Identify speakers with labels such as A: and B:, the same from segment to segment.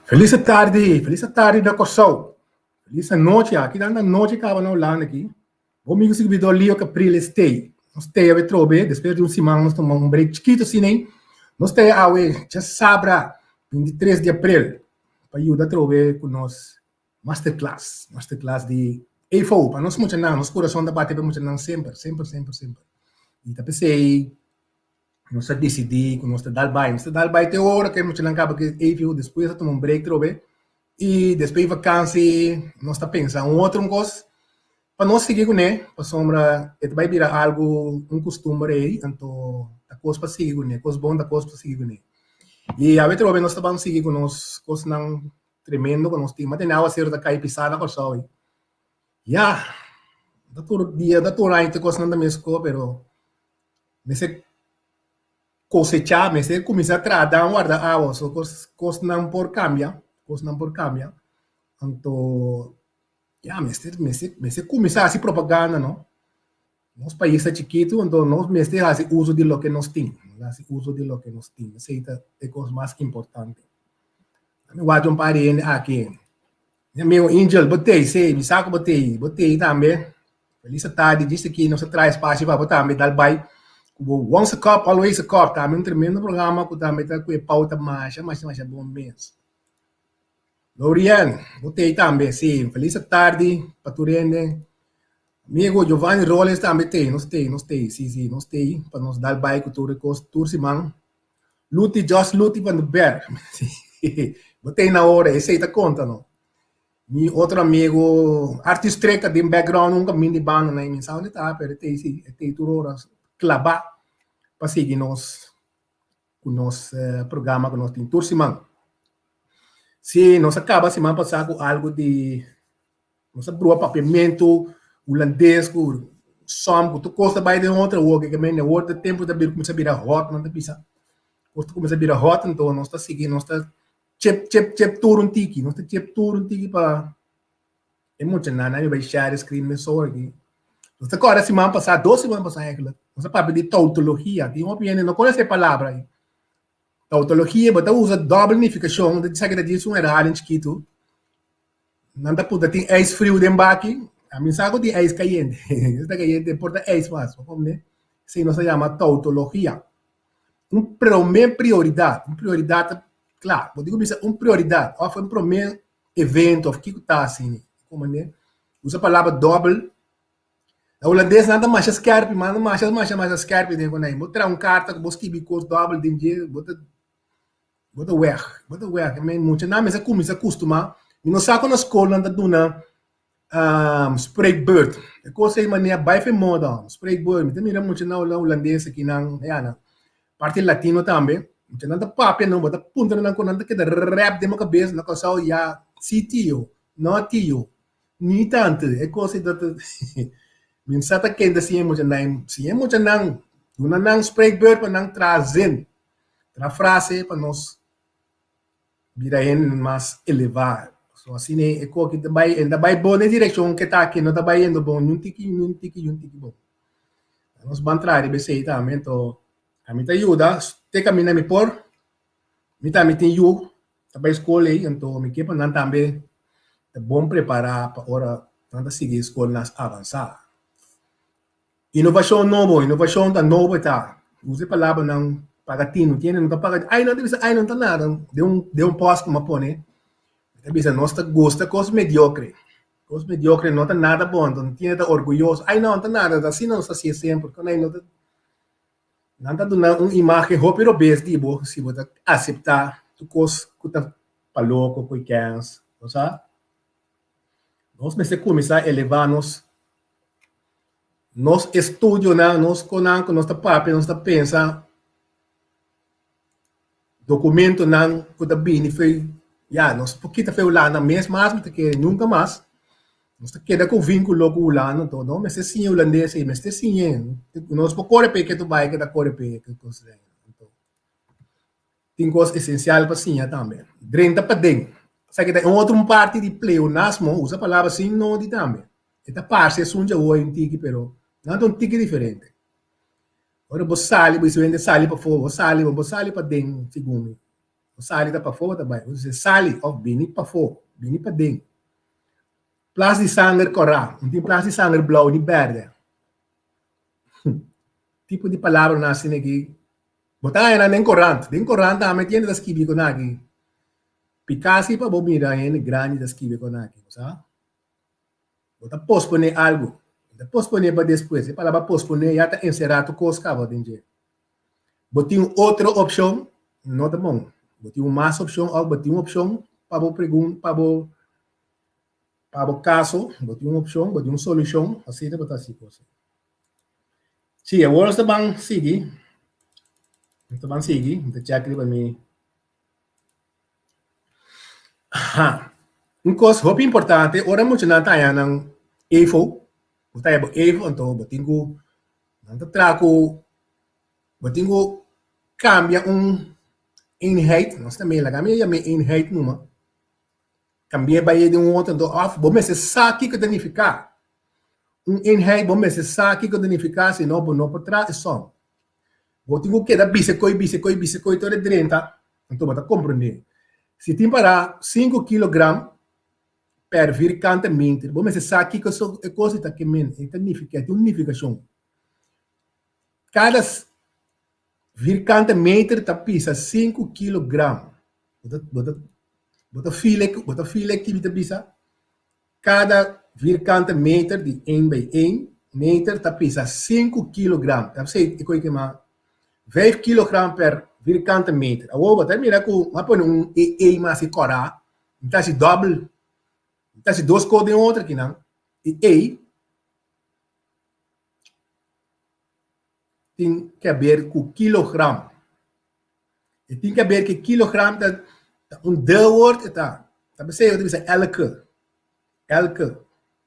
A: Feliz tarde da Kosovo. Feliz noite, aqui na noite acaba não lá aqui. Vou me conseguir do Lio Caprile stay. Nós stay a trobe, depois de semana nós tomamos break chiquito assim, nem. Nós stay a já sabra 23 de abril. Para ajudar a trobe com nós masterclass de EFO, para nós muito não, nós coração da bate para muito não sempre. E tá pensei nós decidi com nós dal vai ter hora que muito não acaba que EFO depois tomamos break trobe. E depois vacância, nós está pensando outro coisa para nós seguir com ele, para sombra, vai virar algo, costume aí, então, a coisa para seguir com ele, coisa bom da coisa para seguir com ele. E a vezes, nós estamos seguir com nós, coisa não tremendo, com nós temos, mas tem algo a ser da cair pisada, com só, já, da dia, da tua ainda, coisa não da minha escola, pero, mas é cosechar, mas é começar a tratar, guardar água, so, coisa não por cambiar, então, mas começar a propaganda, não? Nosso país é chiquito, então nós fazemos uso de lo que nós temos. Essa é a coisa mais importante. Eu guardo parente aqui. Meu Angel, botei, me saco botei também. Feliz tarde, disse que não se traz espaço para botar, me dá vai. Once a cup, always a cup. Também tremendo programa, que também está com a pauta mais bom mesmo. Lorian, botei também, sim. Feliz tarde, Paturene. Amigo Giovanni Rollins também tem, nós tem, para nos dar bike tour simão. Luti van de Berg. Botei na hora, esse aí tá conta, não? Mi outro amigo, artista de background, nunca me de banda, né? Me sabe, tá, pero tem tour horas, clavar, para seguir nos, com nos programa, com nós tem tour simão. Se nós acaba semana passada com algo de, nós abrimos papiamento, holandês, com som, com tu costa vai de outra, o que também é outro tempo da bir começa a virar hot, não te pisa. Costa começa a virar hot, então nós está seguindo, nós está chep tour um tiki, nós está chep tour um tiki para emocionar, né? Vai share screen me só aqui. Nós está agora semana passada, 2 semanas passadas, nós está para de tautologia, tem uma opinião, não conhece a palavra aí. Tautologia, mas usa double unificação, de saber que disso é raro em chiquito. Não dá para ter ex frio de embaque. A mim sabe de ex caliente. Está caliente importa ex mais. Como se não se chama tautologia. Prioridade, claro. Eu digo prioridade. Ou foi primeiro evento, o que está assim. Como né? Usa a palavra double. A holandês nada mais scarpe, mas mais scarpe de quando aí. Mostrar carta que você que curso double de dia, bota weg. Eu mean, muito não, mas é como se acostuma. E não sabe quando a escola anda dando spreekbeurt. É coisa aí, maneira bem moda. Spreekbeurt. Me mira muito na holandês aqui na parte latino também. Muito não tá papo não, bota punta não quando anda que da rap de uma cabeça na coisa já si tio, não tio. Ni tanto. É coisa da me sata quente assim muito não. Se é muito não. Não spreekbeurt para não trazer a frase para nós virar mais elevado. So, assim é o que ainda vai bom na direção que está aqui, não está indo bom, um tiki bom. Nós vamos entrar e ver também, então, a mim te ajuda, te caminha me por, me também tem eu, tá para escola aí, então, me quepa não também, é bom preparar para hora, tanto seguir escola nas avançar. Inovação nova, tá, use a palavra não, pagatino, tiene, nunca paga, não está nada, de posto como pone, nós gosta de coisa mediocre. Coisa mediocre não está nada bom, não tinha orgulhoso. Não está nada, assim não se faz sempre. Quando não está dando uma imagem rápida bem, tipo, se você aceitar, tu coisa que está para louco, que queres, não sabe? Nós precisamos começar a elevar nos estudos, nós conhecemos, nós papel, nós pensamos, documento, não, que está bem feito. Nós pouquinho foi lá na mês, mas que nunca mais. Nós queda com vínculo com o lano todo, mas sim holandês, mas sim, nós por correr que tu vai que da correr que consegue. Então, tem coisa essencial para sim também. Drenta para dentro. Sabe que tem outra parte de pleonasmo, usa a palavra sim não de também. Esta parte é sunja ou um tique, pero não é um tique diferente. Agora você sale para fora, você sale para dentro, segundo. Sali tá para fora também. Você sali of bini para fora, bini para dentro. Plas de sangue corá, não tem plas de sangue blau ni verde. Tipo de palavra na assim aqui. Botar aí na corrente, den corrente a meter das kibi com aqui. Picasi para bomira aí grande das kibi com aqui, sabe? Botar posponer algo. Posponer para depois. A palavra posponer já está encerrado com os cabos dentro. Botar outra opção, não tá bom. Botar uma mais opção, ou botar uma opção para o pergunta, para o caso, botar uma opção, botar uma solução, assim de botar assim coisa. Sim, agora está bem seguir. Está bem seguir, está check para mim. Coisa muito importante, ora muito na taia nang EFO, botar EFO, então botingo, não trago, botingo cambia eenheid, nós também lá cambia já me eenheid numa. Cambia bij de outro do af, bom se sabe que danificar. Eenheid bom se sabe que danificar, se não não por trás é só. Botingo que da bisecoi todo 30, então bota compreender. Se tem para 5 kg per virgante meter, bom se sabe que isso é coisa que men, é danificar, tem unificação. Cada virgante meter tá pisa 5 kg. Bota file que bita pisa. Cada virgante meter de 1 bij 1 meter tá pisa 5 kg. Dat betekent, ik weet maar 5 kg per virgante meter. Agora, bota mira que mas põe e mais e cora, então se double, então se dois coisas de outra aqui não. E tem que ver com quilogram. E tem que ver que quilogram dat woord tá. Dat betekent elke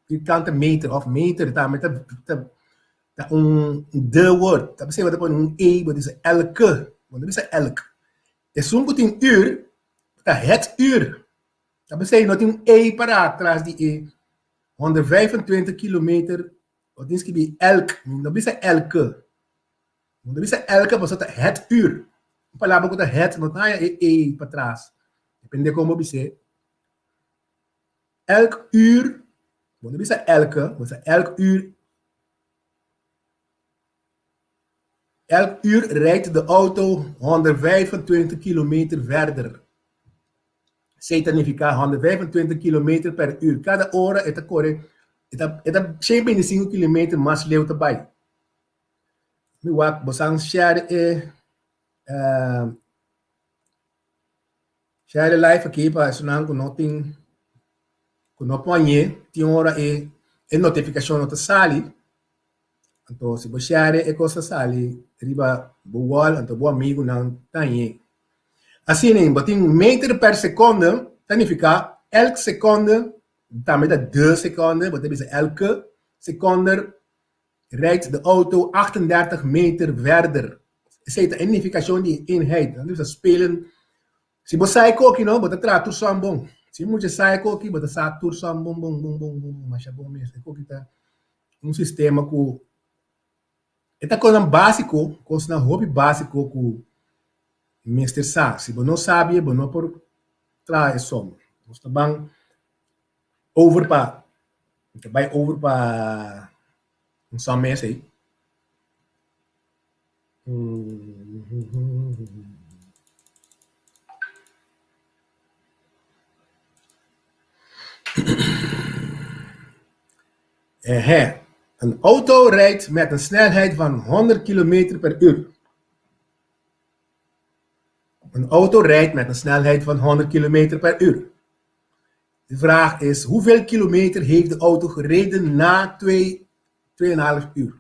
A: vierkante meter of meter tá met woord. Dat betekent dat e, wat is elke. Want dat is elk. E soms in uur, dat het uur. Dat betekent dat een e para atrás die e 125 kilometer. Wat is die elk? Dat is elke. Dat is elke, was dat het uur. Palavra com het, não tá e para trás. Depende como você. Elk uur, want dat is elke, was elk uur. Elk uur rijdt de auto 125 kilometer verder. Significa 125 kilometer per uur. Cada hora é corre, é 125 kilometer mais lento bij. Mi wak bosang share share life aqui para sunang ko noting ko no ponye ti ora e notificação nota sali. Então se você share e coisa sali riba buwal anto bo amigo nang tanye. Assim nem botin meter per seconde significa elke seconde daarmee dat 2 seconden, wat is elke seconde rijdt de auto 38 meter verder. Zit de identificatie die eenheid. Dan is dat spelen. Si bo sai koki no, bota tra tur sambong. Si mo sai koki, bota sa tur sambong bong bong bong bong, masha bong mes. Koki ta sistema ku eta coisa básico, coisa na hobby básico ku Mr. Sa. Si bo não sabe, bo não por tra é som. Basta bang over pa. Vai over pa só mês aí. Een auto rijdt met een snelheid van 100 km per uur. Een auto rijdt met een snelheid van 100 km per uur. De vraag is, hoeveel kilometer heeft de auto gereden na 2,5 uur?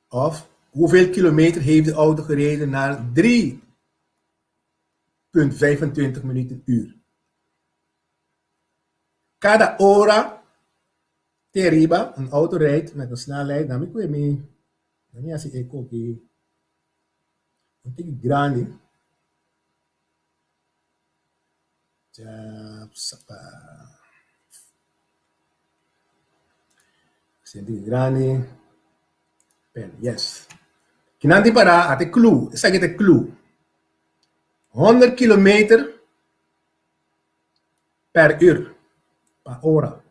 A: Of hoeveel kilometer heeft de auto gereden na 3,25 minuten uur? Cada hora teriba, een auto rijdt met een snelheid, dan ik weet niet, dan als ik ook een grande. Senti grande. Yes. Kinanti para ate clue, esa que te clue. 100 kilometer per uur, per ora.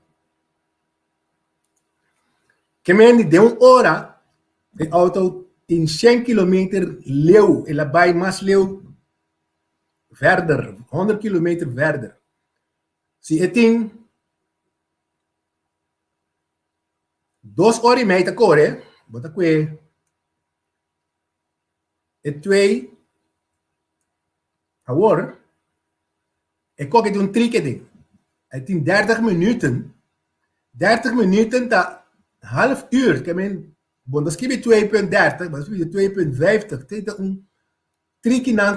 A: Que men de een ora, de auto in 100 kilometer leeuw, en la bij mas leeuw verder, 100 kilometer verder. Si het in 2 ore e meia core, bota que e 2 hour, e kok het een trikke het in 30 minuten, 30 minuten ta half uur, que men, bom, dat is 2.30, maar dat is 2.50, dit een trikke nan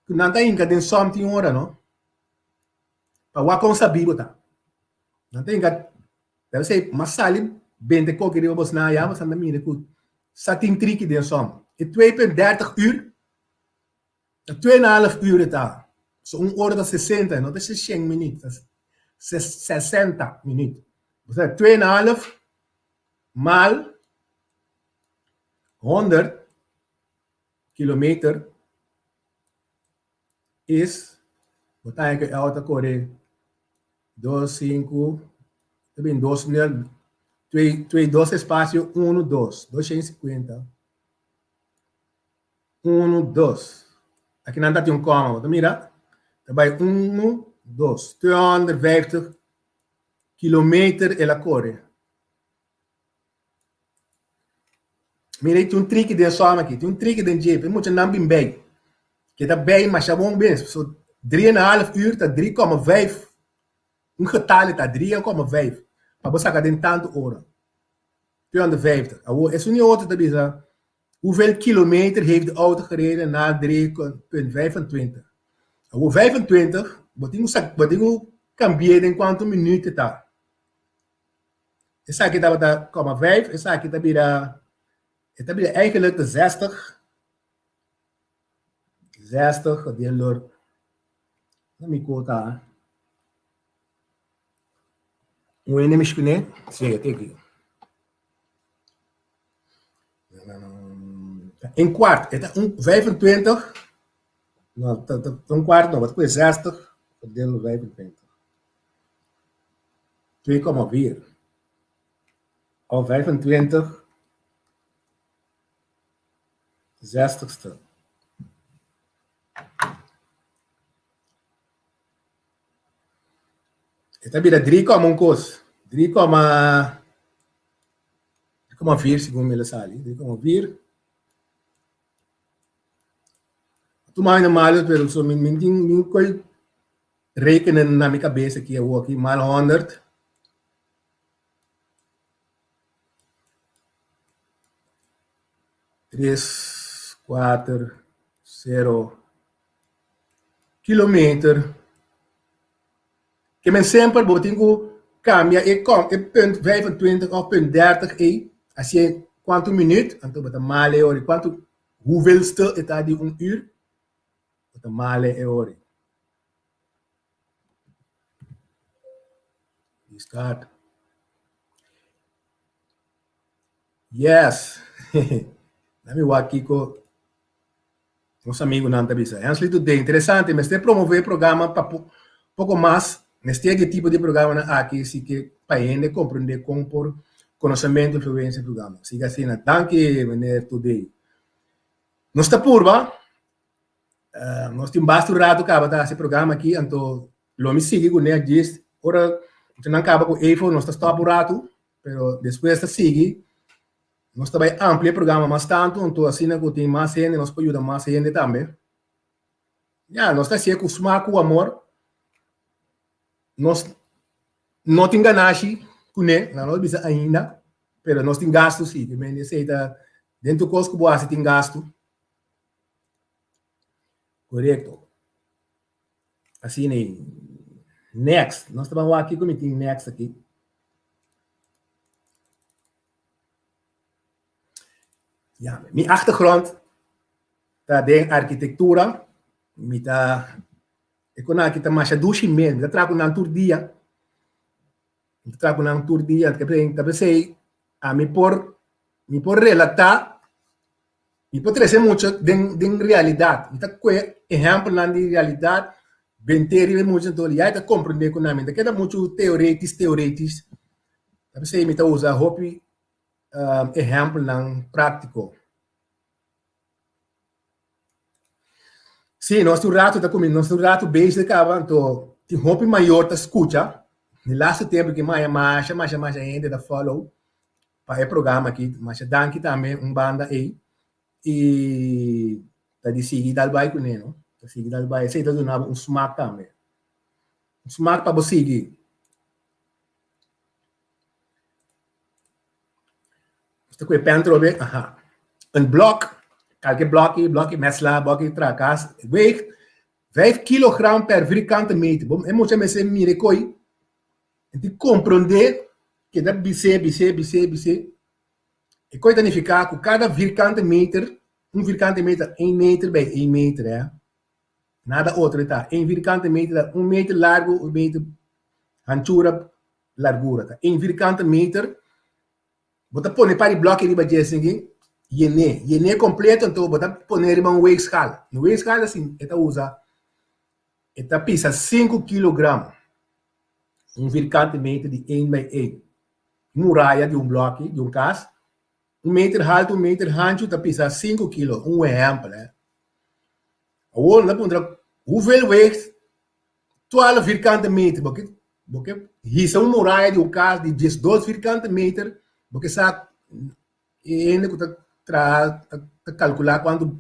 A: kunanta inka den something ora, no? Pa wakon sabi bota. Nanta inka, deve ser masali, bente kokiri obos na ya, mas anda mine kut. Satin trikke den som. In 2.30 uur, 2,5 uur het aan. Zo een orde dat 60, no? Dat is 60 minuten. Dat is 60 minuten. Dus 2,5 maal 100 kilometer is, wat eigenlijk auto corre 2, 5, também 2, 2, 2 espaço, 1, 2, 250. 1, 2. Aqui não tem um coma, tá mira? Daarbij 1, 2, 250 kilometer ela corre. Mira, tem um trick de soma aqui, tem um trick de jeep, moet je naam bin bij. Que tá bem, mas já bom bem, so 3,5 uur, tá 3,5. Um getal tá 3,5. Maar we zeggen in tanto ora. 250. Is er niet auto te bisa? Hoeveel kilometer heeft de auto gereden na 3,25? 25, wat ik cambiar in quanto minuten tá. Essa aqui tá 0,5, essa aqui tá bira eigenlijk de 60. 60 gedeeld door, let me quota. Hoe je neemt je zie je een kwart, het is 25, nou, een kwart, nou, wat is 60 gedeeld door 25? 2,4. Al 25, 60ste. Het heb je dat 3,1 kost. 3,4 segundo me sali. 3,4. Toen maar normaal pero so min kon rekenen na mi cabeça aqui eu aqui mal 100. Três, 4, 0 kilometer. Que men sempre botingo cambia e punt 25 of punt 30 e als je quanto minuut, anto bata male ori, quanto hoeveelste het had die een uur, bata male e ori. Die start. Yes. Nami wakiko nos amigos não tá bisa. Antes tudo é interessante, mas tem promover programa para pouco mais neste tipo de programa aqui, se que para ele compreender como por conhecimento influência do programa. Siga assim, danke meneer today. Nós está purba, nós temos bastante rato que tá esse programa aqui, então lo me sigue com ele diz, ora não acaba com iPhone, nós está apurado, pero depois está sigue. Nós também amplia o programa mais tanto, então assim que tem mais gente, nós podemos ajudar mais gente também. Já, nós estamos acostumados com o amor. Nós não temos ganagem com ele, não bisa ainda, mas nós temos gasto sim, que me aceita dentro do custo que você tem gasto. Correto. Assim, next, nós estamos aqui com o next aqui. Ja, mijn achtergrond, dat de architectura, met ik kon eigenlijk maar douche meer, dat trago naar tour dia, dat trago naar tour dia, dat betekent a mi por relatar E pode ser muito de realidade. Então, exemplo na realidade, bem ter muito então já está compreender com a mente. Que é muito teoretis. Você me está usando hope exemplo na prático. Sim, nosso rato está comigo, nosso rato beijo de cava, então, tem hope maior tá escuta. No lasto tempo que mais ainda da follow para o programa aqui, mas danke também banda aí. E tá de seguir dal vai com ele, não? Tá seguir dal vai, sei tá dando smack também. Smack para você seguir. Você com pentro be, aha. Blok, qualquer bloque mesla, bloque tracas, weegt 5 kilogram per vierkante meter. Bom, é muito mais mire coi. E te compreender que dá bc. E coi danificar com cada vierkante meter, vierkante meter, 1 meter bij 1 meter, é. Nada outro, tá? 1 vierkante meter, 1 meter largo, 1 meter anchura, largura, tá? 1 vierkante meter, bota pone para o bloco riba jessingi, Yene completo, então bota pone riba weight scale. No weight scale, assim, esta usa, esta pisa 5 kg, vierkante meter de 1 bij 1. Muralha de bloco, de caso, 1 meter alto, 1 meter ancho, esta pisa 5 kg, exemplo, né? Agora, na ponta, hoeveel weegt 12 vierkante meter, porque isso é uma muralha de caso de 12 vierkante meter, porque sabe, ainda que está calcular quando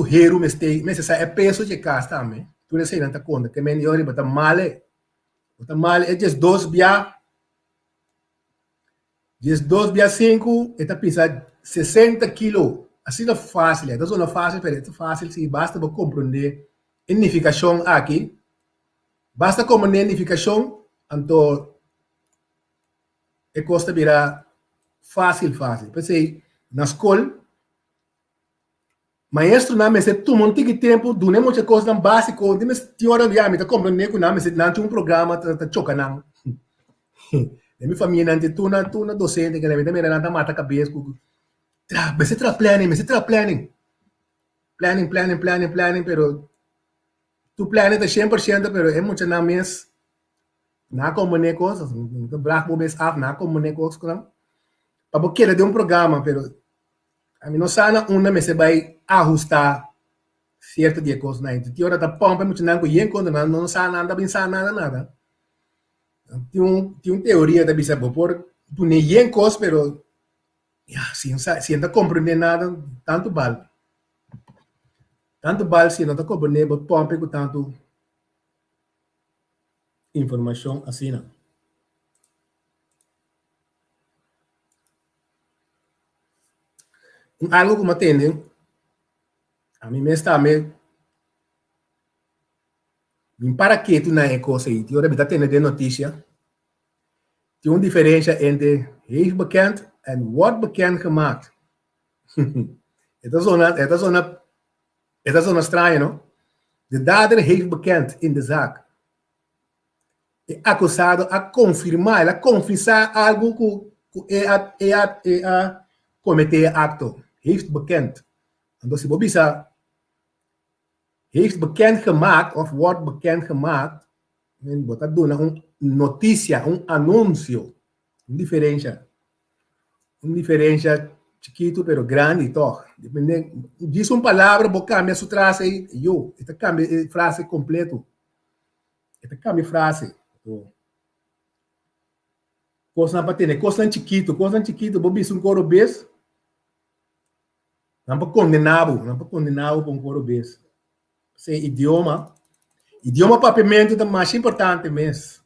A: hero mas essa é peso de casa também. Tu não sei não tá conta que melhor é botar mal é 2 via 5, está pisa 60 kg. Assim não é fácil, é não fácil, mas é fácil se basta para compreender a unificação aqui. Basta compreender a unificação, então a costa virá fácil. Pensei, na escola, maestro na mesa tu monte que tempo do nem muita coisa básico de mas tinha hora já me tá compreendendo que na mesa não tinha programa tá choca não de minha família não tu na docente que me também não mata cabeça mas planning pero tu planning tá 100% pero é muito na mesa na compreender coisas não black boys af na compreender coisas não para porque de programa pero a mim não sana uma mesa vai ajustar certo dia coisa na então hora tá pompa muito não conhece quando não sabe nada bem sabe nada tem teoria da bisa por tu nem yen coisa pero se não compreender nada tanto bal se não tá compreender pompa com tanto informação assim não algo como atende a mim mesmo está para que tu não é coisa aí tem hora que tá tendo de notícia tem uma diferença entre heeft bekend en wordt bekend gemaakt. Het is zo'n estranho, no? De dader heeft bekend in de zaak. É acusado a confirmar, a confessar algo que é cometer acto. Heeft bekend. Então, se você heeft bekend gemaakt of wordt bekend gemaakt, você dá uma notícia, anúncio, uma diferença chiquito, pero grande, toch? Diz uma palavra, vou cambiar sua frase aí, esta cambia frase completo. Esta cambia frase. Coisa não para ter, coisa chiquito, vou ver um coro bes, não para condenar com um coro bes. Se idioma papamento é mais importante mesmo.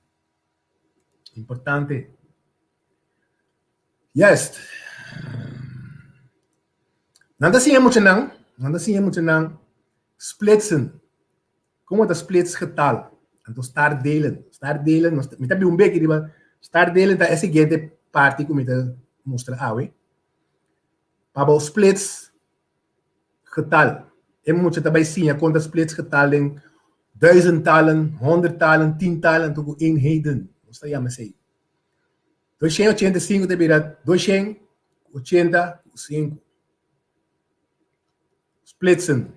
A: Importante. Yes. Nada assim é muito não. Splitsen. Como é splits getal? Então, start delen. Me tá bem que diba, start delen é a seguinte parte que me tá mostra aí. Para os splits getal. É muito também sim, quando splits getal em 1000 talen, 100 talen, 10 talen, tudo eenheden. Mostra já me sei. 285 te virá 285. Splitsen.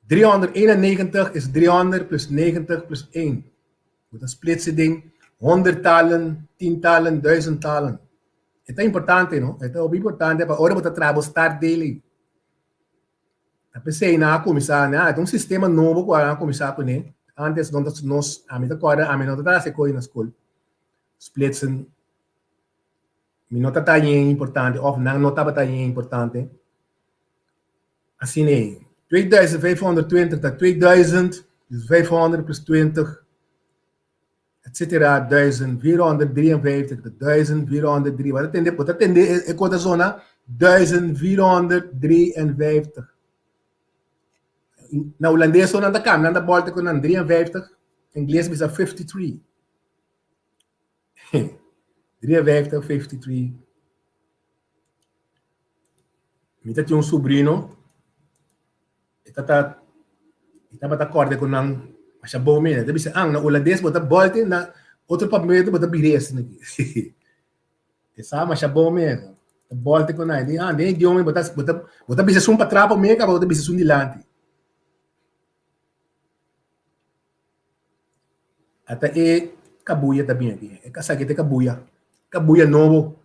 A: 391 is 300 plus 90 plus 1. Moet een splitsen ding. 100 talen, 10 talen, 1000 talen. Ito è importante, no? Ito è importante para ora botar trabalho start daily. Tapos say na começar, né? Então um sistema novo que a começar com ele. Antes nós a mim agora a mim não tá se coi na escola. Splitsen. Mi nota tá importante, of não nota tá importante. Assim né. 2520 tot 2000 is 500 plus 20 etc. 1453 tot 1403. Wat atende ik word zona 1453. Na Holandees zo aan de kam, aan de Baltic aan 53, Engels is 53. 53, 53. Mi tati un sobrino, itata acorde con ang masya bome, tabi sa ang na Holandees bota Baltic na outro papel bota bires naki. Esa masya bome, Baltic ko na, hindi idioma bota bisa sum patrapo me ka bota bisa sundilante. Ata kabuya também aqui. É kasagite kabuya. Kabuya novo.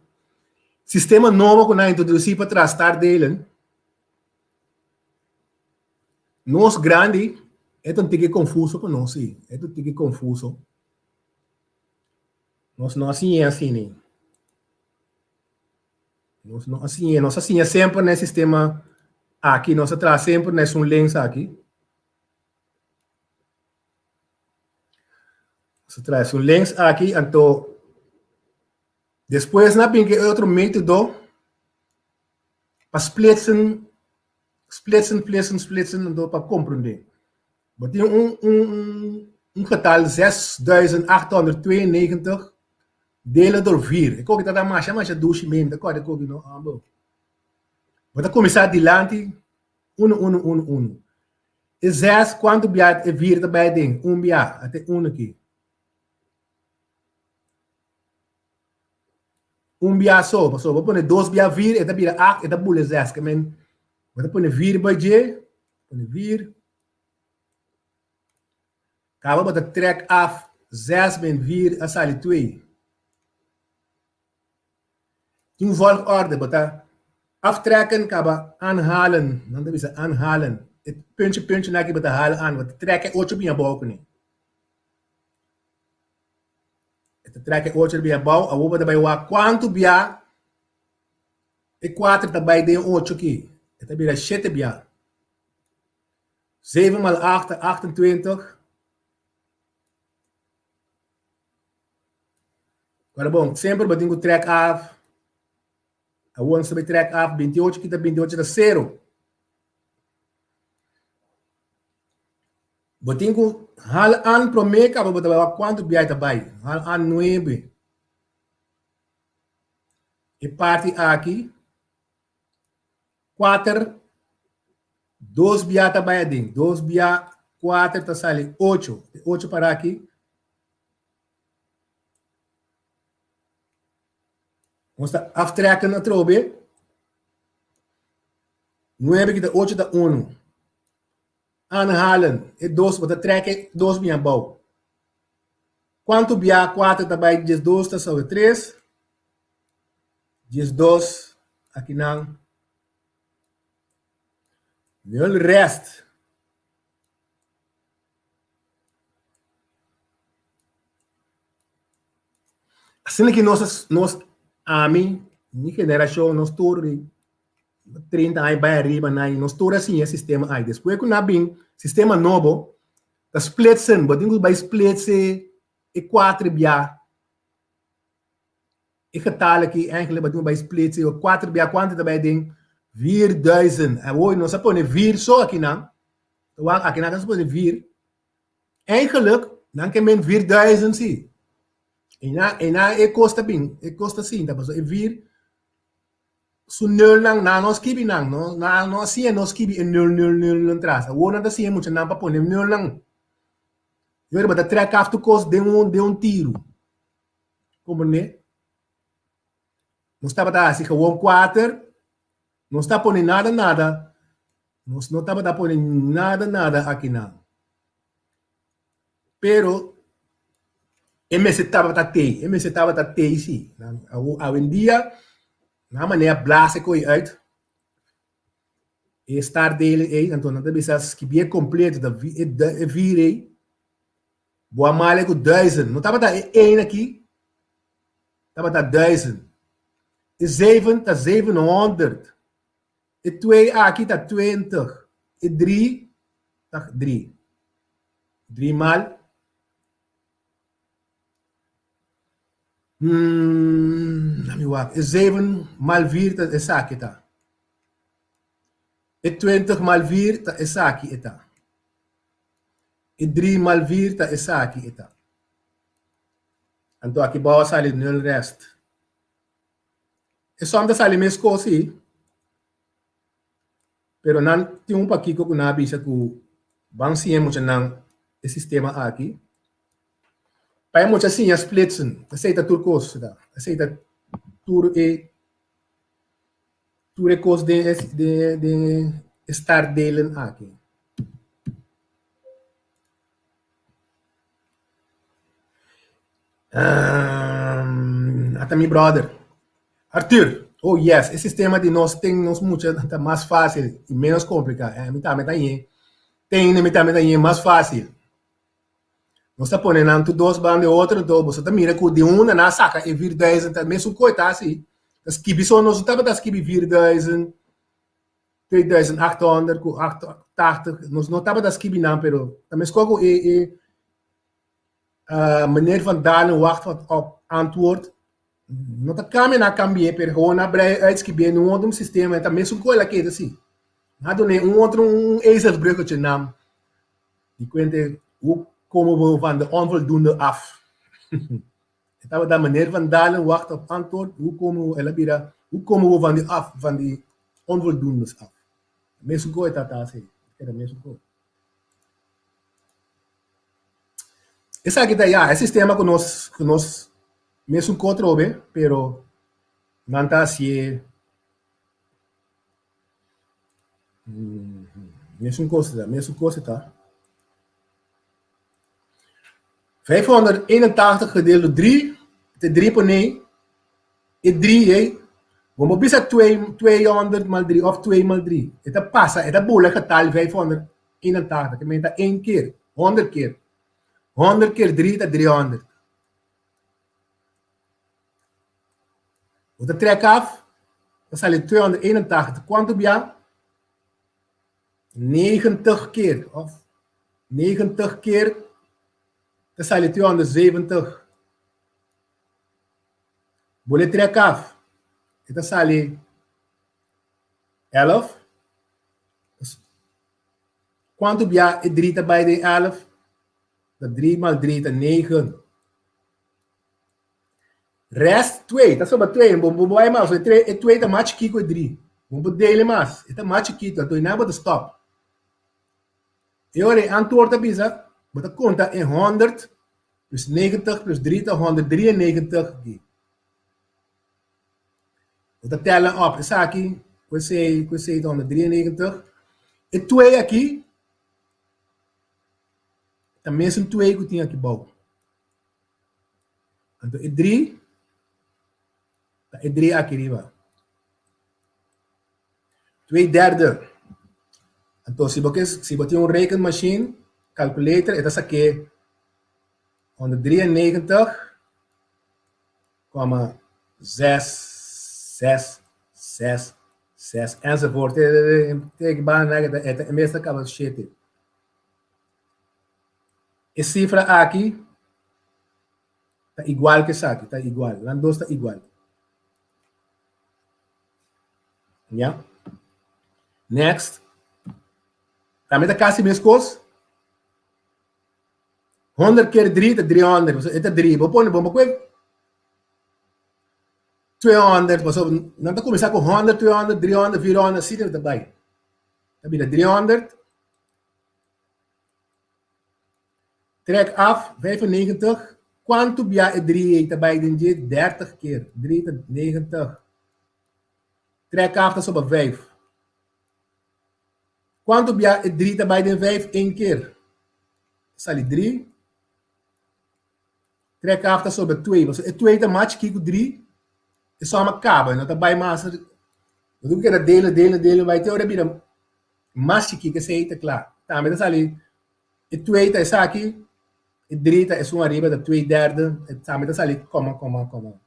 A: Sistema novo que nós introduzimos para trastar dele. Nós grande, é um tique confuso para nós. É um tique confuso. Nós não assim é assim, né? Nós não assim é. Nós assim é sempre nesse sistema aqui. Nós traz sempre nesse lens aqui. Você traz um links aqui, então depois na pinque outro método para splitsen, então para compreender. Mas tem um getal 6892 dele door 4. Ik ook dat dat maar douche meen, dat kan ik ook nog aan. Maar dan começar adiante 1. E 6 quanto biat e 4 daarbij ding, biat até 1 aqui. Biat so, vou pôr 2 biat 4, e da bira 8, e da bule 6, que men, vou pôr 4 bij J, pôr 4. Acaba botar trek af 6 min 4 a sali 2. Toen volgorde botar aftrekken, acaba aanhalen, dan dat is aanhalen. Het puntje na botar halen aan, want trekken 8 bij een bouw kunnen. Het trekken 8 bij een bouw, en we botar bij wa quanto bia e 4 daarbij de 8 aqui. Het heb je dat 7 bia. 7 mal 8, 28. Agora, bom, sempre batem o track af. A one sabe track af, 28, que tá 28 da 0. Batem o hal an promeca, vou botar quanto biai tabai. Hal an 9. E parte aqui. 4. 2 biai tabai adin. 2 biai, 4 tá sale 8. 8 para aqui. Vamos aftrekken na trobe. 9 kita 8 da 1. Aanhalen. E 2, wat trekken 2 minha bouw. Quanto bia 4 daarbij 2 tá só 3. 2 aqui não. Nul rest. Assim que nós a mim, minha geração, nós todos 30 anos para arriba, nós todos assim, esse sistema aí. Depois, quando abrim sistema novo, da splitsen, botinho vai splitsen e 4 bia. E getal aqui, eigenlijk, botinho vai splitsen e 4 bia, quanto daarbij ding? 4000. En hoor, nós sapone 4 zo aqui não. Aqui não, nós sapone 4. Eigenlijk, dan kan men 4000 zie. E costa bem, e costa sim, tá bom? E vir su nul nang na nos kibi nang no na no sia nos kibi e nul atrás. O na da sia muito na pa pone nul nang. Eu bota track after cost de um tiro. Como né? Não está bata assim que o 4, não está pone nada. Nós não estamos pondo nada aqui não. Pero, esse estava tatei, sim. Hoje em dia, na maneira blase coi uit, e estar dele, então não deve ser que bem completo da virei, boa malha com 1000, não estava één aqui, estava 1000. E 7 está 700. E 2 aqui está 20. E 3 está 3. 3 mal. Let me walk. E 7 mal 4 is aqui tá. E 20 mal 4 is aqui tá. E 3 mal 4 is aqui tá. Então aqui bawa sali nul rest. E som da sali mes cosi. Pero nan tem aqui que na bisa ku bang siya mo nang e sistema aqui. Pai mo assim as splitsen. Aceita turcos da. Aceita tur e cos de estar delen aqui. Até meu brother. Arthur. Oh yes, esse sistema de nós tem nos muito mais fácil e menos complicado. Me tá aí. Me tá aí mais fácil. Nós tá ponendo dois bandos de outro, então você tá mira que de uma na saca e vir 10, mesmo coisa assim. Das kibi só nós tava das kibi vir 10, 2800, 880, nós não tava das kibi não, pero também escolgo meneer van Dalen wacht wat op antwoord. Não tá caminhando a cambiar, pero gewoon na brei uitskibien no outro sistema, tá mesmo coisa que assim. Nada nem outro ezelsbruggetje naam. Die kwente hoe komen we van de onvoldoende af? Het hebben dat meneer Van Dalen wacht op antwoord. Hoe komen we van die onvoldoendes af? Mesmo coisa tá assim. Era mesmo coisa. Essa aqui é o sistema que nós mesmo controle, pero não está assim. Mesmo coisa tá. 581 gedeeld door 3, de 3 por 9, e 3, vamos bisa 200 mal 3 of 2 mal 3. Ita passa, ita bola getal 581, que menta 1 keer, 100 keer. 100 keer 3 is 300. Wat de trek af, dan zal je 281. Quanto bia? 90 keer. Of 90 keer, dan zal je 270. Bolle trek af. Dan zal je 11. Quanto bia is 3 bij de 11? Dat 3 maal 3 is 9. Rest 2. Dat is maar 2. Bombo boy mas. 2 is match kiko 3. Bombo dele mas. Het is match kiko. Dat je niet moet stop. E ora antwoord op is dat. Maar dat komt in 100 plus 90 plus 3 is 193. Dat tellen op. Is aqui. Ik zei 193. E 2 aqui. Também são 2 que eu tinha aqui bom. Então, é 3. É 3 aqui riba. 2 derde. Então, se você tem rekenmachine, calculator, é essa aqui. 193, 6, 6, 6, enzovoort. Tegen baan, het meeste kan het shit. A cifra aqui está igual que essa aqui, está igual. Las dos está igual. Yeah. Next. Também está quase a mesma coisa. 100 keer 3 is 300. Ito 3. Vamos pôr 200. Não está começar com 100, 200, 300, 400. Assim está bem. Está bem, 300. Trek af, 95. Quanto bia é 3 erbij den je 30 keer. 3 is 90. Trek af, dat is op 5. Quanto bia het 3 bij de 5 één keer? Sali 3. Trek af zo bij 2. Dus het tweede match, kijk 3. Is samen kabel. Dat bij master. Dat doe ik dat delen. Bij theorie heb je een masje kijken, zei het klaar. Daarmee dat sali. Het tweede is aki. Het drie is zo'n rebe, de 2/3. Het samen dat sali. Kom.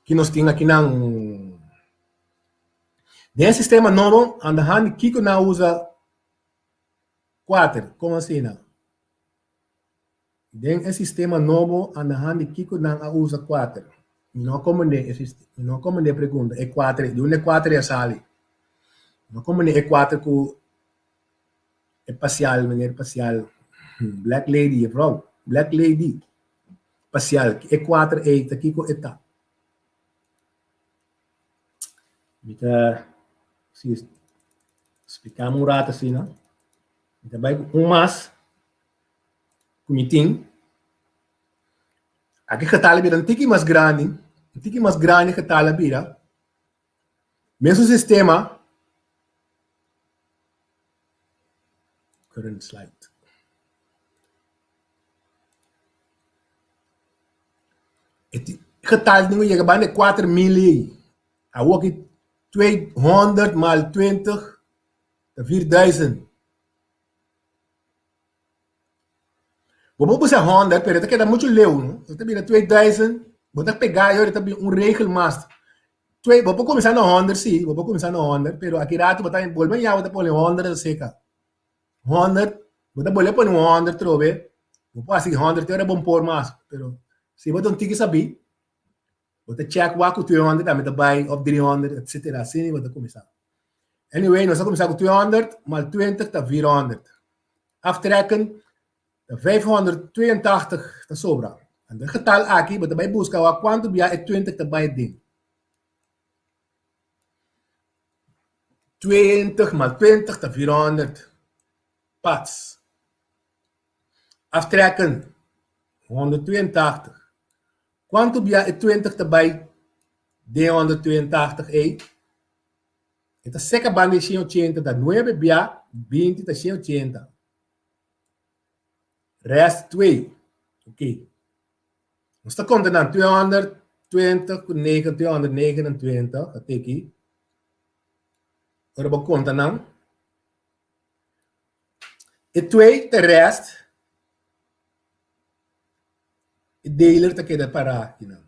A: Kinos tinga kinang den sistema novo aan de hand kiko na usa 4 como assim na den sistema novo aan de hand kiko na usa 4 no como ne pergunta é 4 de onde 4 é sali no como ne é 4 ku é parcial meneer parcial black lady é vrouw black lady parcial é 4 é ta kiko eta Mita si explicamos rata assim, não? Então vai mas comitim aqui getallen weer een tiki mas grande getallen weer. Mesmo sistema current slide. Het getal nu je gebaan 4 miljoen. Hij wordt 200 mal 20, 4000. Vamos usar 100, pero dat moet je leeuwen. Dat heb 2000, moet ik pegar, dat heb een regelmaat. Vamos começar no 100, sim, vamos começar no 100, pero aqui rato botar em bolsa, já botar por 100 seca. 100, botar bolsa por 100 trove. Vamos assim 100 te era bom por mais, pero se botar um ticket saber, botar check waku 200, também tá by of 300, etc. Assim botar começar. Anyway, nós vamos começar com 200 mal 20 tá 400. Aftrekken 582 tá sobra. En de getal aqui, botar by busca wa quanto bia é 20 tá by ding. 20 mal 20 tá 400. Pats. Aftrekken 182. Quanto bia é 20 tá by de 182 é? Esta seca banda é 180, da 9 bia 20 tá 180. Rest 2. Ok. Nós está contando 220 com 9, 229, até aqui. Agora vou contar não. E 2 de rest. E dealer tá queda para aqui não.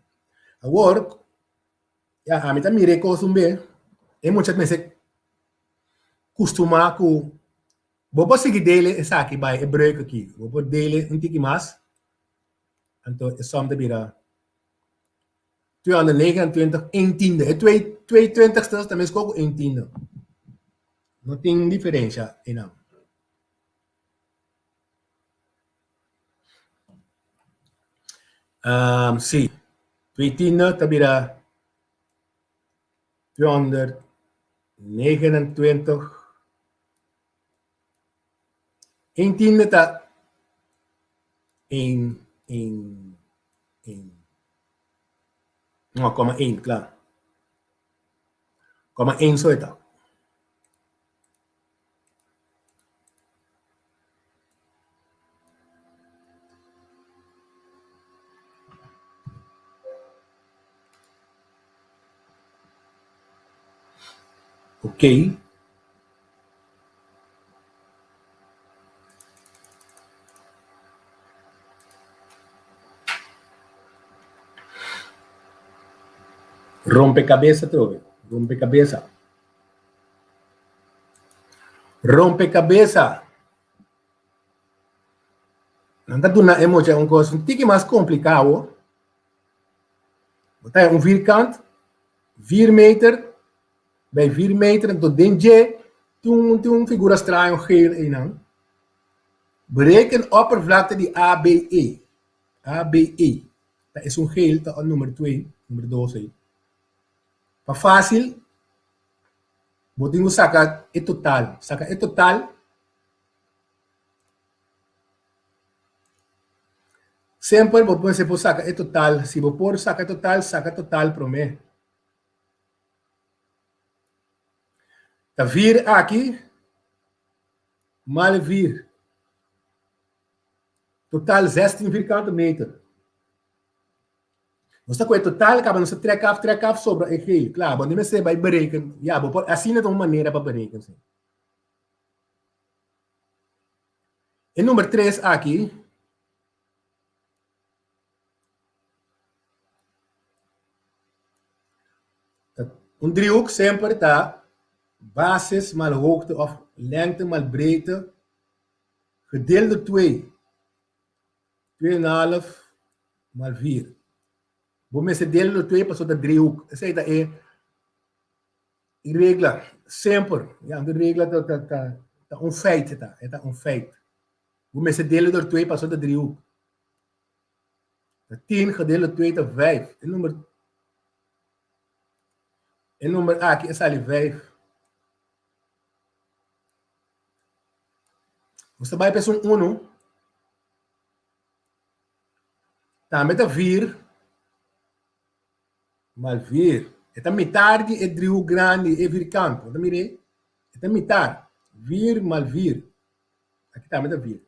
A: Agora, a mim tá mire coisa bem. E muitas vezes costuma com vou conseguir dele essa aqui vai é break aqui. Vou dele um tique mais. Então, é só de vira 229 1/10. É 220 também escolho 1/10. Não tem diferença, não. Sim. 210 tá vira 229. 1/10 tá em 1,1, claro. 1,1 só está. Ok. Rompecabezas, trove. Rompecabezas. Rompecabezas. Nanda duna emoja um coisa um tique mais complicado. Botar um vierkant, 4 meter, bij 4 meter en tot dentje, toen figura straal geel in. Bereken oppervlakte die ABE. ABE. Dat is een geel, dat is nummer 2, nummer 2. Maar fácil, botinho saca é total. Saca é total. Sempre você pode sacar é total. Se você pode saca total para mim. Tá vir aqui, mal vir. Total 16 vierkante meter. Nós com total, acaba nós trek af sobra aquele. Claro, quando você vai berekenen, ja, assim é uma maneira para berekenen. E número 3 aqui, driehoek sempre está basis mal hoogte of lengte mal breedte gedeeld door 2. 2,5 mal 4. Bom, mas se dele door 2 passou da driehoek. Essa é a regra. Sempre. Ja, de regra tá um feito. É um feito. Bom, mas se dele door 2 passou da driehoek. 10 gedeeld door 2 is 5. En nummer aqui is ali 5. Você vai para um 1. Tá, meta vir. Mal vir. É metade é driehoek grande é vierkant. Tá mirei? É metade. Vir mal vir. Aqui tá meta vir.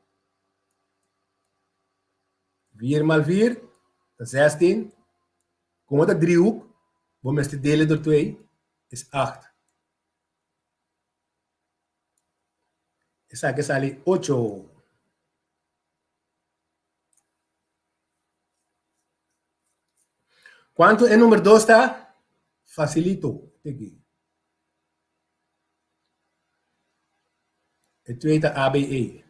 A: Vir mal vir. Tá 16. Como é driehoek, vamos delen door 2 is 8. Essa aqui sale 8. Quanto é número 2 está? Facilito. Aqui. Het tweede ABE.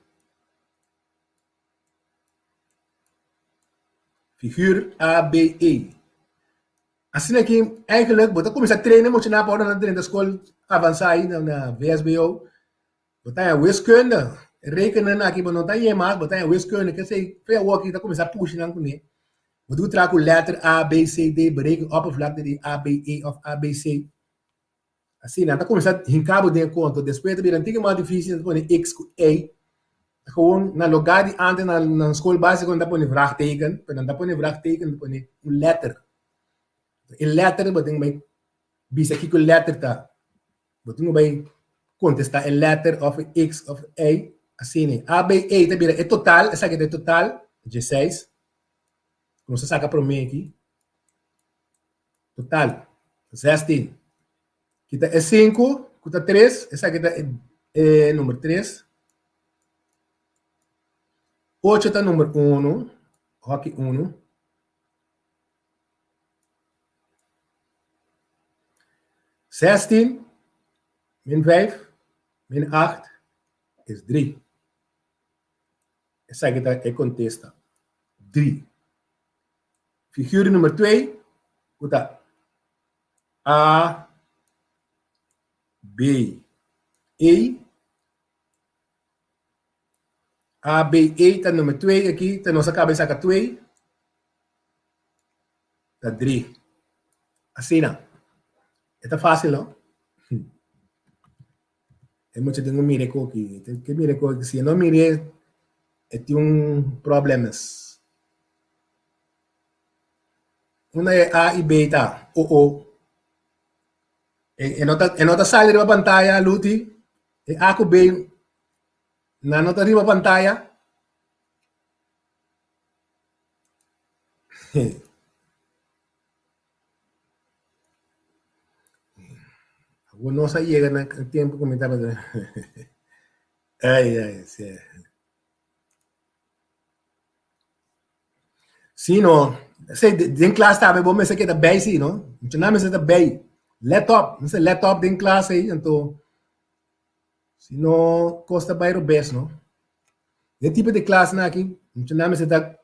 A: Figuur ABE. Assim aqui, eigenlijk, você começa a treinar, moet je na para na trein da school avançar na VSBO. Você é wiskunde, rekenen aqui, mas não tá aí mais, você é wiskunde, que sei, foi o que tá começar a puxar na comer. Você doet trago letter A, B, C, D, bereken oppervlakte die A, B, E of A, B, C. Assim, tá começar a hincabo de conta, depois também antigo mais difícil, põe X com E. Gewoon na lugar de antes na school básica, quando põe vraagteken, quando tá põe vraagteken, põe letter. In letter, beting may bisa aqui com letter tá. Beting may contestar a letter of X of A, assim, A, B, E, tá é total, essa aqui é total, 16. Como você saca para mim aqui. Total, 16. Kita é 5, kita 3, essa aqui é número 3. 8 tá número 1, aqui 1. 16 min 5 min 8 is 3. Essa aqui é contesta. 3. Figuur nummer 2, kuta A, B, E. A, B, E, tá número 2 aqui, tá nossa cabeça com 2. Tá 3. Assim não. É fácil, não? É muito de não mirar aqui. Tem que mirar aqui. Se não mirar, tem problemas. Una é A e B, tá? O. E nota sale da pantalla, Luti. E A com B. Na nota arriba da pantalla. No se llega en el tiempo que me estaba. Ay, sí. Sim, não. Sei, din classe tá, bom, mas que tá bem, sim, não? Não tinha nada, tá bem. Laptop, não sei, laptop din classe aí, então. Se não, custa bem o best, não? Esse tipo de classe aqui, não tinha nada, tá.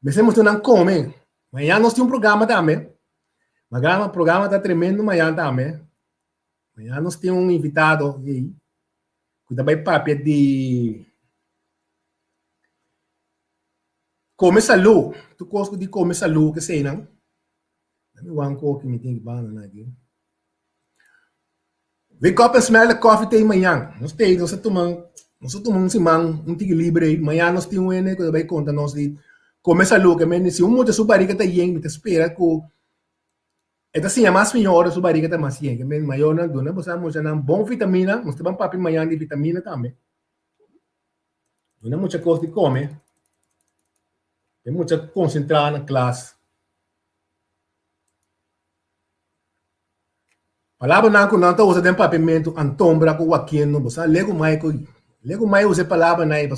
A: Mas temos não come. Amanhã nós temos programa também. O programa tá tremendo amanhã também. Amanhã nós temos invitado aí. Cuida bem papel de come salu. Tu gosta de comer salu, que sei, não? Eu vou que me tem que banana aqui. Wake up and smell the coffee tem amanhã. Nós tomamos um tigre livre aí. Amanhã nós temos um, que vai contar nós de Começa a louca, mas se muita sua barriga tá yen, te espera que esta sim é mais melhor sua barriga tá mais yen, que men maior na dona, você muita na bom vitamina, você vai papi manhã de vitamina também. Não é muita coisa que come, é muita concentrada na classe. Palavra não que não tá usando papimento, antombra com o aqui no você lego mais usa palavra na aí,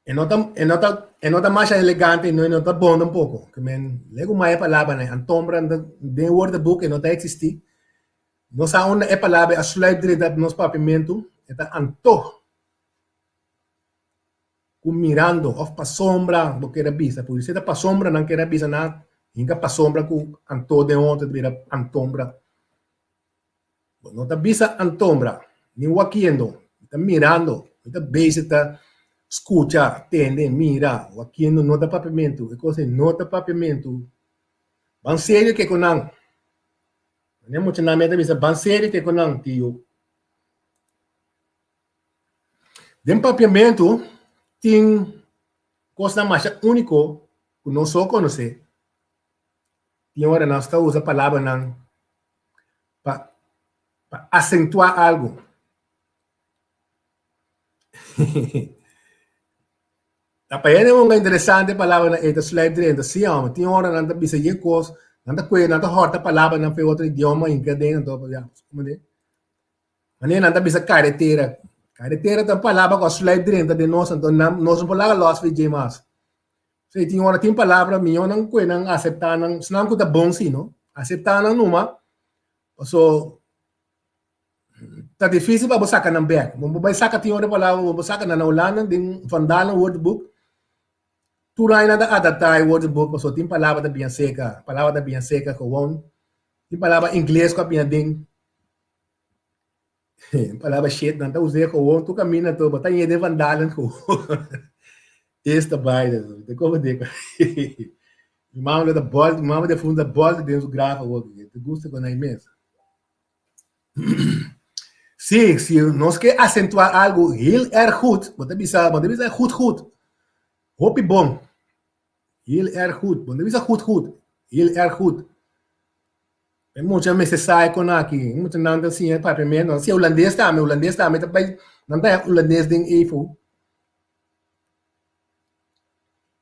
A: é nota mais elegante, não é nota bom um pouco. Que men, lego mais palavra na antombra de word book e nota existir. Nós há uma é palavra a slide direita nos papimento, é anto com mirando of pa sombra do que era bisa, por isso é pa sombra não quer bisa na, inga pa sombra com anto de ontem vira antombra. No está bisa antombra, ni wakiendo, está mirando, está base, está escucha, atende, mira, wakiendo nota papimento, e cosa nota papimento. Ban sério que conang, não é muito na meta bisa, ban sério que conang, tio. Dem papimento, tem coisa mais único, que não só conhecer. Tem hora nós está usa a palavra não, para acentuar algo. Apa uma interessante palavra na esta slide dentro, sim, tem hora não está bisa ye coisa, não está coisa, não está horta palavra não foi outro idioma em que dentro, já, como é? Mas não está bisa carretera. Carretera tem palavra com slide dentro de nós, então nós não podemos lost de mais. Se tem hora tem palavra minha não coisa não aceitar não, se não que tá bom sim, não? Aceitar não numa, so tá difícil para você sacar na back. Vai sacar tem hora palavra, vai sacar na Holanda, tem vandala word book. Tu rai nada adaptar word book, so tem palavra da bem seca, palavra da bem seca com one. Tem palavra inglês com a bem ding. Palavra shit, não tá usando com one, tu caminha tu, botar em de vandala com. Esta baile, de como digo. Mama da bola, mama da funda bola dentro do grava o que te gusta com a imensa. Sim, se nós quer acentuar algo heel goed, wat heb je goed. Hoop bom. Heel goed. Wat heb je goed. Heel goed. É muito necessário com aqui, muito não assim é para mim, não se holandês também não tem holandês ding even.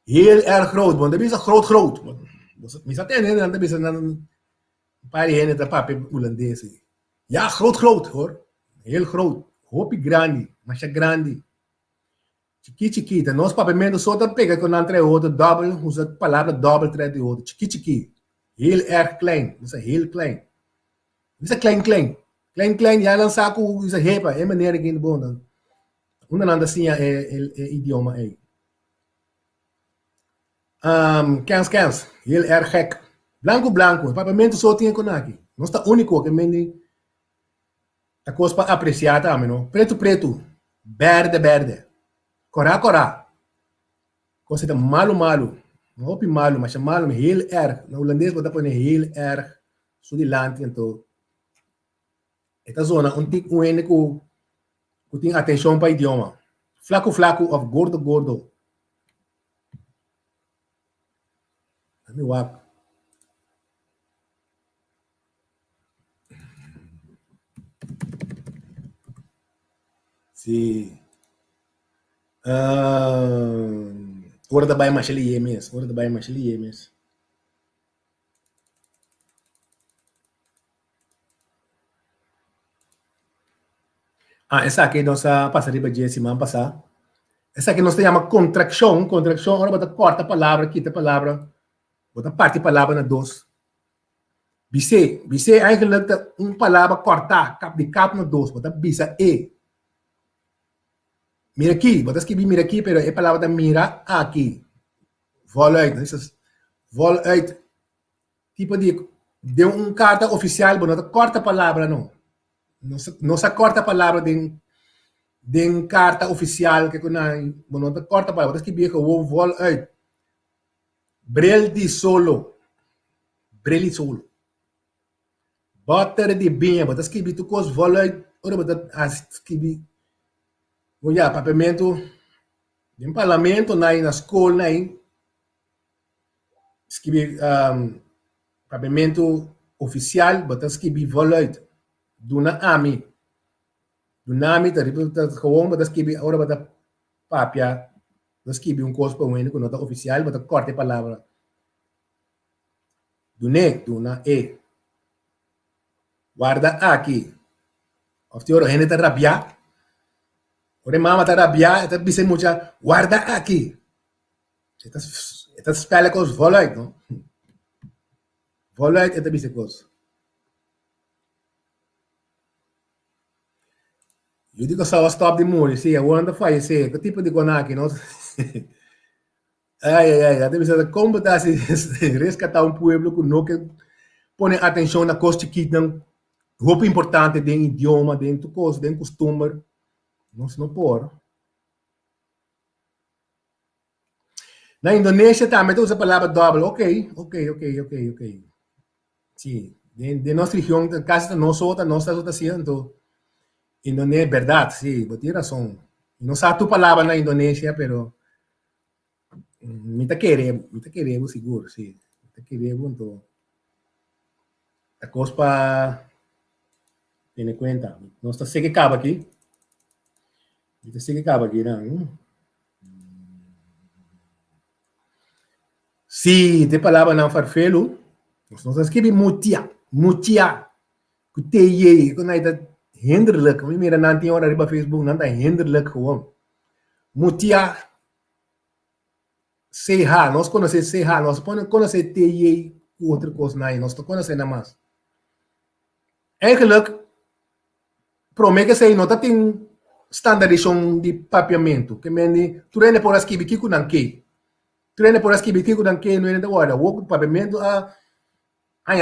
A: Heel groot, want dat is groot. Mas até nem não bisa não para ele da papel holandês. Ja, groot hoor. Heel groot. Hoop grande, mas é grande. Chiquita. Nós papamento só tá pega com entre outro double, usa a palavra double traz de outro. Chiqui. Heel klein. Isso é heel klein. Isso é klein. Klein, já lançar com isso é repa, é maneira que é bom. Uma nada assim é idioma aí. Cans. Heel gek. Blanco. Papamento só tinha com aqui. Não está único que mendi a coisa para apreciar também, não? Preto. Verde. Corá. Coisa de malo. Não é malo, mas é malo, heel erg. No holandês você põe heel erg. Zo die land, então. Esta zona, um único que tem atenção para o idioma. Flaco ou gordo. Meu ap. Sim. Hora da baia machali yemes. Essa aqui nossa passaria para dia semana passada. Essa aqui nós chama contraction. Agora bota corta a palavra, quita a palavra, bota parte a palavra na dois. Bise eigenlijk palavra cortar, de cap na dois, bota bisa e. Mira aqui, bota escrever mira aqui, pero é palavra da mira aqui. Vol uit. Tipo de carta oficial, bota corta a palavra, não. Não se corta a palavra de carta oficial que kunai monota corta para botas que bia que o vol uit brel di solo butter di binha botas que bitu cos vol uit ora botas as que bi o já papamento In parlamento, na escola, escrever papiamento oficial, bota escrever voluit. Duna ami. Duna ami, tá gewoon, bota escrever, ora bota papia, bota escrever coisa para um nota oficial, bota corte a palavra. Dune, duna e. Guarda aqui. Of die ora gente rabia. Ora mama tá rabia, eta bisa mucha, guarda aqui. Eta spela com os voluit, não? Voluit eta bisa coisa. Eu digo só stop de morrer, sim, eu ando faz, sim, que tipo de conaki, não? Ai, deve ser como tá se resgatar um pueblo que não que põe atenção na coisa que não roupa importante do idioma, dentro coisa, dentro costume, não pode. Na Indonésia também usa a palavra double, ok. Sim, de nossa região, casi nós estamos haciendo Indonésia, verdade, sim, você tem razão. Não sabe tu palavra na Indonésia, pero me tá querendo, seguro, sim. Me tá querendo, então, a coisa para ter em conta. Nós está que acaba aqui. Está que acaba aqui, não? Sim, tem palavra não farfelo. Nós escreve mutia, que te ye, que não é hinderlijk. Me mira não tem hora riba Facebook, não tá hinderlijk gewoon. Mutia, CH, nós conhecemos CH, nós conhecemos te ye, outra coisa não, nós conhecemos nada mais. Eigenlijk, promete que sei, não tá tem standaardização de papiamento, que me tu rende por escrever que não que. Treine por escrever que não que não é da hora. O papiamento a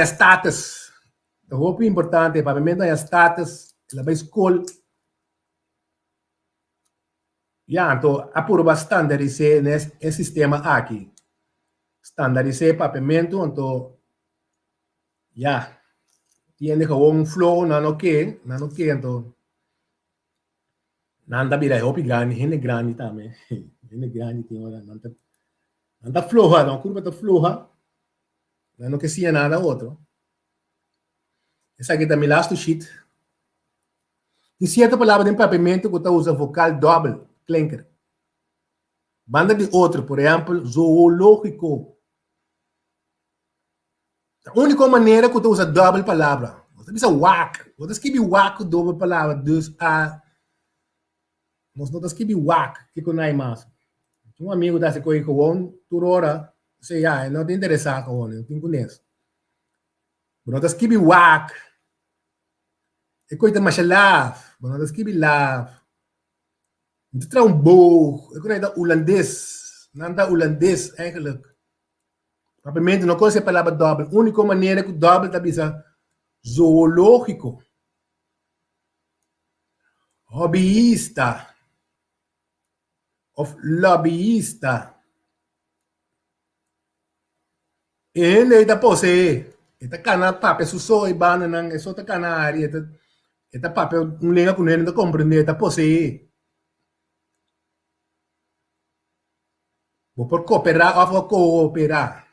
A: status. O importante, papiamento a status, la vai escola. Ya, então, apurva standardizar nesse sistema aqui. Standardizar papiamento, então, ya. Tiene gewoon flow, não que, então, nada vira hopi grande, gente grande também. Gente grande tem hora, não floja, não curva tá floja, não que sia nada outro. Essa aqui também last sheet. Tem certa palavra em papiamento que usa vocal double, clinker. Banda de outro, por exemplo, zoológico. A única maneira que usa double palavra. Você precisa whack. Você escreve whack double palavra. Dus a. Nós não escreve whack. Que não é mais. Um amigo da sequência com toda hora. Sei, não te interessa com não te conheço. Mas nós escreve whack. E coisa mais love. Mas nós escreve love. Então, traz boog. Eu conheço holandês. Não é holandês, eigenlijk. Papiamento não conhece a palavra double. A única maneira que o double está bisa zoológico. Hobbyista. Of lobbyista. Ele está posee. Está cana papel suso e bana nang eso está cana área. Está papel um lenga com ele não compreende. Está posee. Vou por cooperar ou cooperar.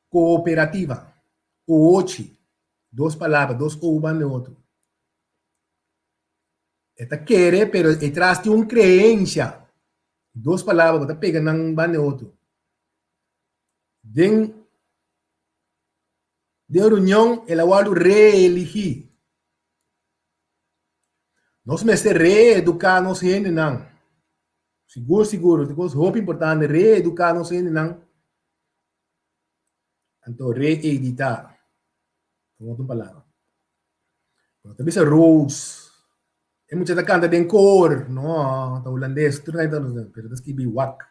A: Cooperativa. Oochi. Duas palavras, dois ou van de outro. Esta quer, pero detrás de uma crença. Duas palavras, você pega num van de outro. De reunião, ela vai reelegir. Nós mesmo reeducar nos gente, não. Seguro. Tem coisa muito importante, reeducar nos gente, não. Então, reeditar. Com outra palavra. Quando você pensa rose, é muita da canta de cor, não, tá holandês, tudo aí, pero das que be wak,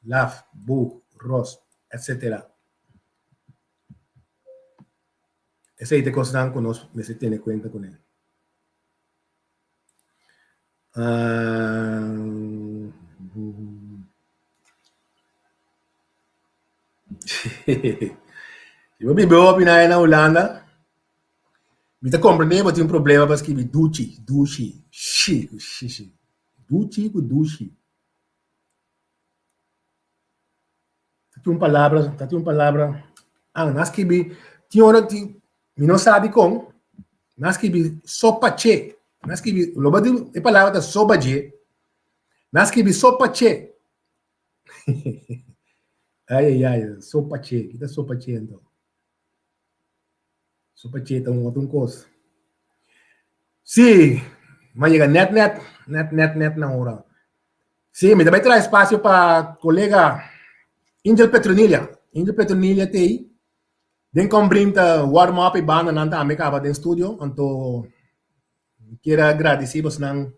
A: laugh, book, rose, etc. Essa aí é coisa que nós se tem conta com ele. Eu vivo na Holanda. Me tá compreendendo, mas tem um problema para escrever duchi. Duchi com duchi. Tati uma palavra. Ah, nós que bi, tinha hora que, mi não sabe como, nós que bi sopa che, nós que bi, loba de palavra da sopa je, nós que bi sopa che. Ai, ai, ai, sopa che, kita sopa che então. Sopa che então outro coisa. Sim, mas chega net na hora. Sim, me também traz espaço para colega Angel Petronilha. Angel Petronilha tem. Den kom brinta warm up e banda nanta ame kaba den studio. Anto kira agradecimos ng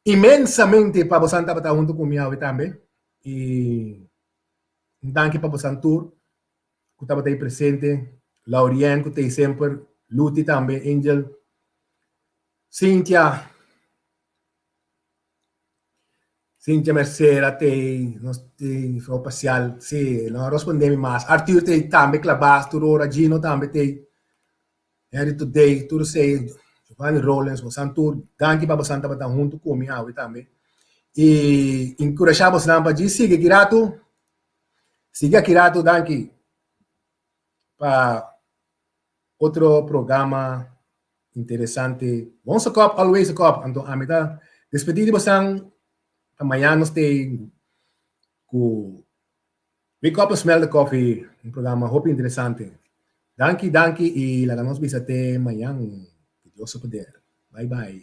A: imensamente para bosan tapata junto comigo também. E danke para bosan tour. Kutaba tayo presente. Laurien, kutay sempre. Luti também, Angel. Cynthia. Cynthia Mercera, te, foi parcial, sì, non rispondevi mais. Arthur te também, Clabas, Turora, Gino também te, Harry Today, tu sei, Giovanni Rollins, o Santur, danke para Santa Bata junto comigo também. E encorajamos na para siga Kirato, danke para outro programa interessante. Vamos a cop, always a cop. Então, a metade, despedimos amanhã nós temos com Wake Up and Smell the Coffee, um programa hope interessante. Danke e la nos visite amanhã. Que Deus o poder. Bye bye.